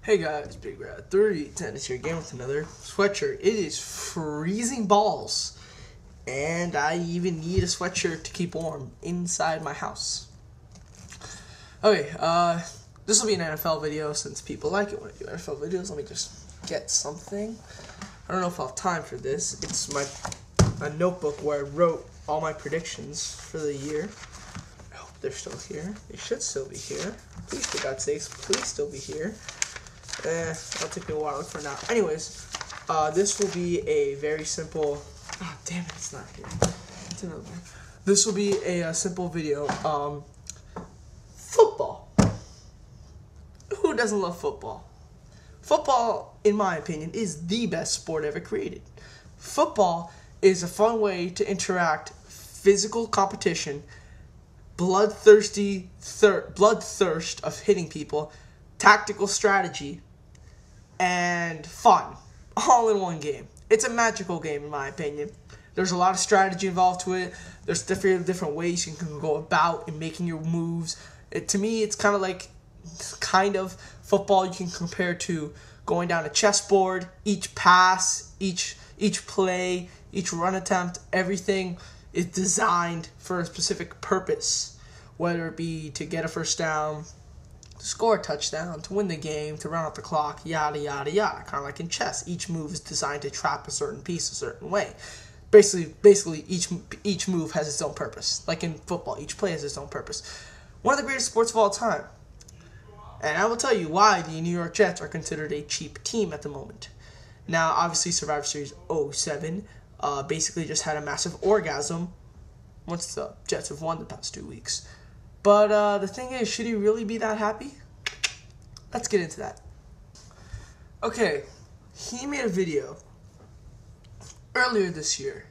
Hey guys, Big Rat 3 Tennis here again with another sweatshirt. It is freezing balls, and I even need a sweatshirt to keep warm inside my house. Okay, this will be an NFL video since people like it when I do NFL videos. Let me just get something. I don't know if I'll have time for this. It's a notebook where I wrote all my predictions for the year. I hope they're still here. They should still be here. Please, for God's sakes, please still be here. It'll take me a while to look for now. Anyways, this will be a very simple. Oh, damn it, it's not here. It's another one. This will be a simple video. Football. Who doesn't love football? Football, in my opinion, is the best sport ever created. Football is a fun way to interact, physical competition, bloodthirst of hitting people, tactical strategy, and fun, all in one game. It's a magical game, in my opinion. There's a lot of strategy involved to it. There's different ways you can go about in making your moves. To me, it's kind of football you can compare to going down a chessboard. Each pass, each play, each run attempt, everything is designed for a specific purpose, whether it be to get a first down, to score a touchdown, to win the game, to run out the clock, yada, yada, yada. Kind of like in chess. Each move is designed to trap a certain piece a certain way. Basically, each move has its own purpose. Like in football, each play has its own purpose. One of the greatest sports of all time. And I will tell you why the New York Jets are considered a cheap team at the moment. Now, obviously, Survivor Series 07 basically just had a massive orgasm once the Jets have won the past 2 weeks. But the thing is, should he really be that happy? Let's get into that. Okay, he made a video earlier this year.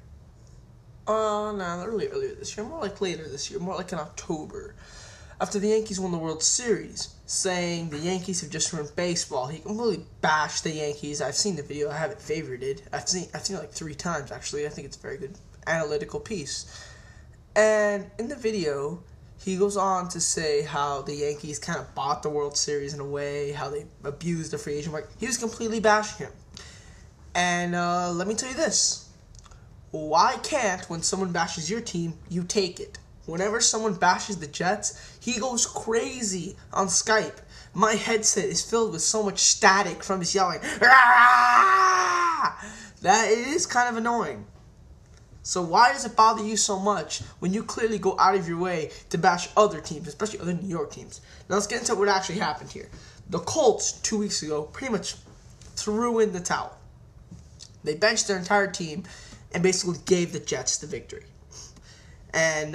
Not really earlier this year, more like later this year, more like in October, after the Yankees won the World Series, saying the Yankees have just ruined baseball. He completely bashed the Yankees. I've seen the video. I have it favorited. I've seen it like 3 times, actually. I think it's a very good analytical piece. And in the video, he goes on to say how the Yankees kind of bought the World Series in a way, how they abused the free agent market. He was completely bashing him. And let me tell you this. Why can't, when someone bashes your team, you take it? Whenever someone bashes the Jets, he goes crazy on Skype. My headset is filled with so much static from his yelling. That it is kind of annoying. So why does it bother you so much when you clearly go out of your way to bash other teams, especially other New York teams? Now let's get into what actually happened here. The Colts, 2 weeks ago, pretty much threw in the towel. They benched their entire team and basically gave the Jets the victory. And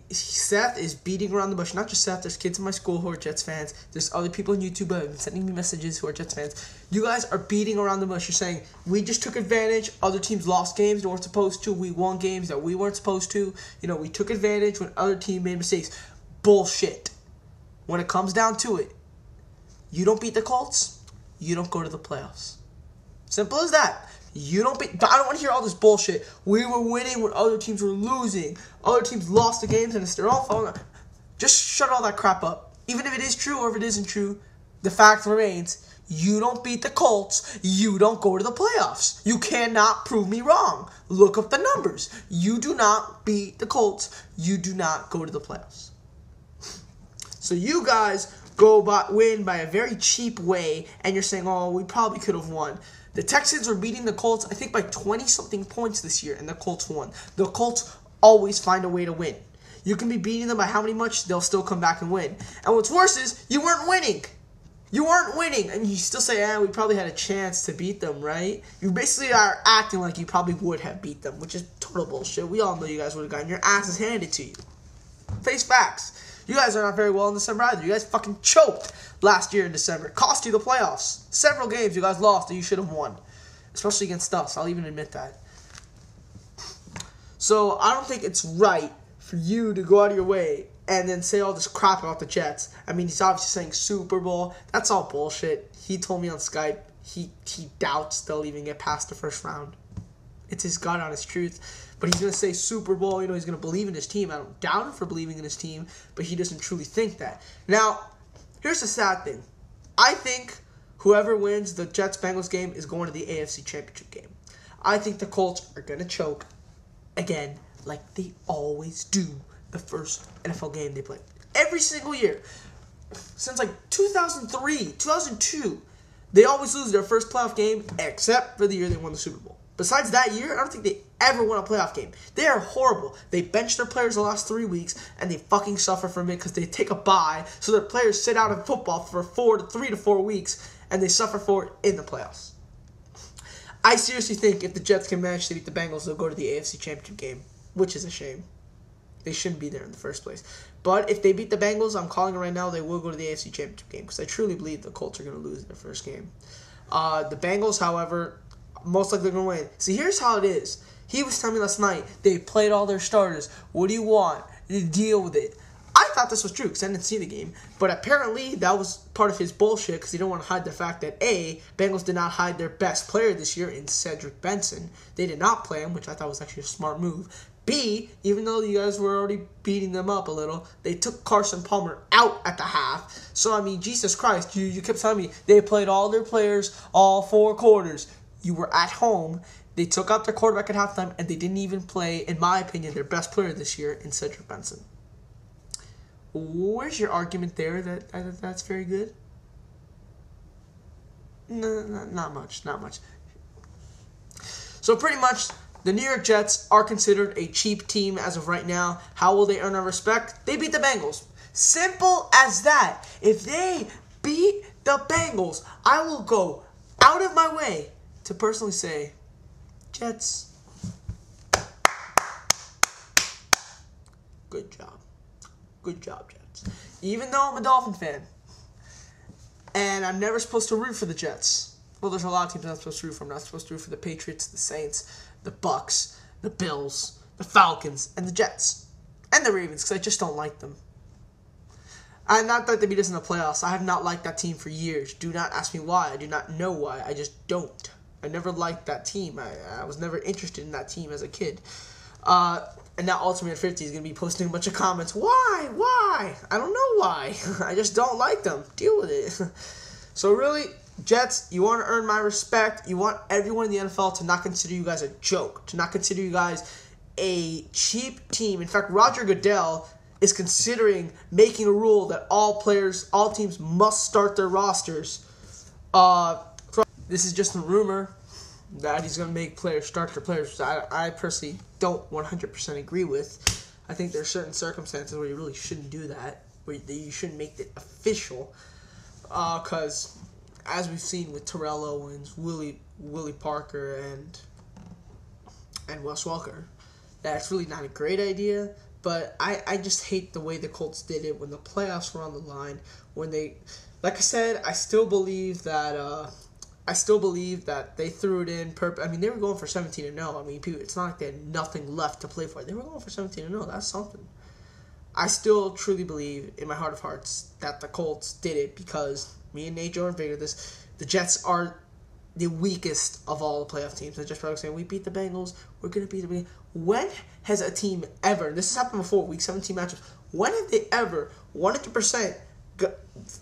Seth is beating around the bush. Not just Seth. There's kids in my school who are Jets fans. There's other people on YouTube who have been sending me messages who are Jets fans. You guys are beating around the bush. You're saying, we just took advantage. Other teams lost games they weren't supposed to. We won games that we weren't supposed to. You know, we took advantage when other teams made mistakes. Bullshit. When it comes down to it, you don't beat the Colts, you don't go to the playoffs. Simple as that. I don't want to hear all this bullshit. We were winning when other teams were losing. Other teams lost the games and it's their own fault. Just shut all that crap up. Even if it is true or if it isn't true, the fact remains, you don't beat the Colts, you don't go to the playoffs. You cannot prove me wrong. Look up the numbers. You do not beat the Colts, you do not go to the playoffs. So you guys win by a very cheap way, and you're saying, oh, we probably could have won. The Texans were beating the Colts, I think, by 20-something points this year, and the Colts won. The Colts always find a way to win. You can be beating them by how many much, they'll still come back and win. And what's worse is, you weren't winning. You weren't winning, and you still say, we probably had a chance to beat them, right? You basically are acting like you probably would have beat them, which is total bullshit. We all know you guys would have gotten your asses handed to you. Face facts. You guys are not very well in December either. You guys fucking choked last year in December. Cost you the playoffs. Several games you guys lost that you should have won. Especially against us. I'll even admit that. So, I don't think it's right for you to go out of your way and then say all this crap about the Jets. I mean, he's obviously saying Super Bowl. That's all bullshit. He told me on Skype he doubts they'll even get past the first round. It's his God honest truth. But he's going to say Super Bowl. You know, he's going to believe in his team. I don't doubt him for believing in his team, but he doesn't truly think that. Now, here's the sad thing. I think whoever wins the Jets-Bengals game is going to the AFC Championship game. I think the Colts are going to choke again like they always do the first NFL game they play. Every single year. Since like 2003, 2002, they always lose their first playoff game except for the year they won the Super Bowl. Besides that year, I don't think they ever won a playoff game. They are horrible. They bench their players the last 3 weeks, and they fucking suffer from it because they take a bye, so their players sit out of football for 3 to 4 weeks, and they suffer for it in the playoffs. I seriously think if the Jets can manage to beat the Bengals, they'll go to the AFC Championship game, which is a shame. They shouldn't be there in the first place. But if they beat the Bengals, I'm calling it right now, they will go to the AFC Championship game because I truly believe the Colts are going to lose their first game. The Bengals, however, most likely going to win. See, here's how it is. He was telling me last night they played all their starters. What do you want? Deal with it. I thought this was true because I didn't see the game. But apparently that was part of his bullshit because he didn't want to hide the fact that, A, Bengals did not hide their best player this year in Cedric Benson. They did not play him, which I thought was actually a smart move. B, even though you guys were already beating them up a little, they took Carson Palmer out at the half. So, I mean, Jesus Christ, you kept telling me they played all their players all 4 quarters. You were at home. They took out their quarterback at halftime, and they didn't even play, in my opinion, their best player this year in Cedric Benson. Where's your argument there that that's very good? No, not much. So pretty much, the New York Jets are considered a cheap team as of right now. How will they earn our respect? They beat the Bengals. Simple as that. If they beat the Bengals, I will go out of my way to personally say, Jets, good job. Good job, Jets. Even though I'm a Dolphin fan, and I'm never supposed to root for the Jets. Well, there's a lot of teams I'm not supposed to root for. I'm not supposed to root for the Patriots, the Saints, the Bucks, the Bills, the Falcons, and the Jets. And the Ravens, because I just don't like them. I'm not that they beat us in the playoffs. I have not liked that team for years. Do not ask me why. I do not know why. I just don't. I never liked that team. I was never interested in that team as a kid. And now Ultimate 50 is going to be posting a bunch of comments. Why? Why? I don't know why. I just don't like them. Deal with it. So really, Jets, you want to earn my respect. You want everyone in the NFL to not consider you guys a joke. To not consider you guys a cheap team. In fact, Roger Goodell is considering making a rule that all teams must start their rosters. This is just a rumor that he's going to make players start their players, which I personally don't 100% agree with. I think there are certain circumstances where you really shouldn't do that, where you shouldn't make it official, because as we've seen with Terrell Owens, Willie Parker, and Wes Welker, that's really not a great idea. But I just hate the way the Colts did it when the playoffs were on the line. When they, like I said, I still believe that they threw it in. I mean, they were going for 17-0. I mean, it's not like they had nothing left to play for. They were going for 17-0. That's something. I still truly believe in my heart of hearts that the Colts did it because me and Nate Jordan figured this. The Jets are the weakest of all the playoff teams. And just probably saying, we beat the Bengals. We're going to beat the Bengals. When has a team ever, and this has happened before, Week 17 matchups, when have they ever 100%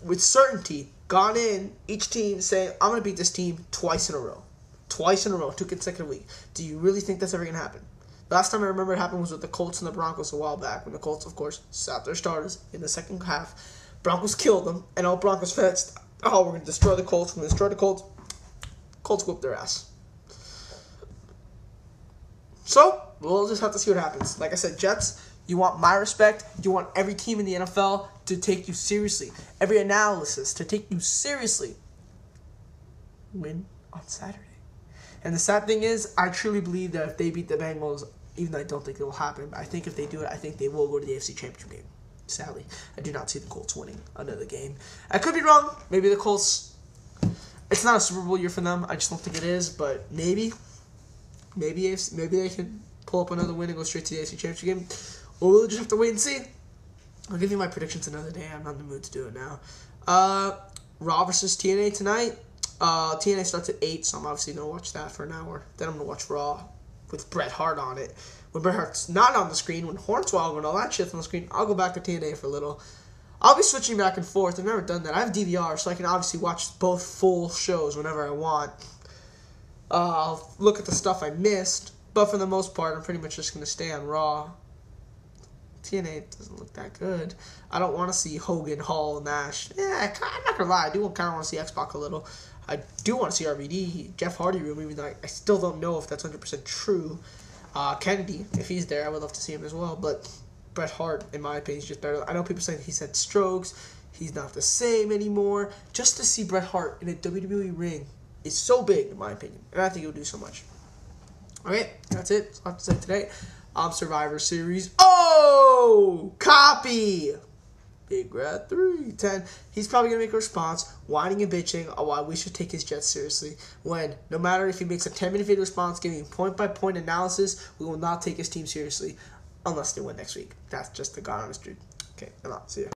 with certainty gone in, each team saying, I'm going to beat this team twice in a row. 2 consecutive weeks. Do you really think that's ever going to happen? Last time I remember it happened was with the Colts and the Broncos a while back, when the Colts, of course, sat their starters in the second half. Broncos killed them, and all Broncos fans, we're going to destroy the Colts. We're going to destroy the Colts. Colts whoop their ass. So, we'll just have to see what happens. Like I said, Jets, you want my respect. You want every team in the NFL to take you seriously. Every analysis to take you seriously. Win on Saturday. And the sad thing is, I truly believe that if they beat the Bengals, even though I don't think it will happen, I think if they do it, I think they will go to the AFC Championship game. Sadly, I do not see the Colts winning another game. I could be wrong. Maybe the Colts, it's not a Super Bowl year for them. I just don't think it is, but maybe they can pull up another win and go straight to the AFC Championship game. Or we'll just have to wait and see. I'll give you my predictions another day. I'm not in the mood to do it now. Raw versus TNA tonight. TNA starts at 8, so I'm obviously going to watch that for an hour. Then I'm going to watch Raw with Bret Hart on it. When Bret Hart's not on the screen, when Hornswoggle and all that shit's on the screen, I'll go back to TNA for a little. I'll be switching back and forth. I've never done that. I have DVR, so I can obviously watch both full shows whenever I want. I'll look at the stuff I missed, but for the most part, I'm pretty much just going to stay on Raw. TNA doesn't look that good. I don't want to see Hogan, Hall, Nash. Yeah, I'm not going to lie. I do kind of want to see X-Pac a little. I do want to see RVD, Jeff Hardy room, even though I still don't know if that's 100% true. Kennedy, if he's there, I would love to see him as well, but Bret Hart, in my opinion, is just better. I know people saying he's had strokes, he's not the same anymore. Just to see Bret Hart in a WWE ring is so big, in my opinion, and I think it would do so much. Okay, that's it. That's all I have to say today. Survivor Series. Oh! Copy! Big Rat 310. He's probably going to make a response, whining and bitching on why we should take his Jets seriously. When, no matter if he makes a 10-minute video response giving point-by-point analysis, we will not take his team seriously unless they win next week. That's just the God honest truth. Okay, I'm out. See ya.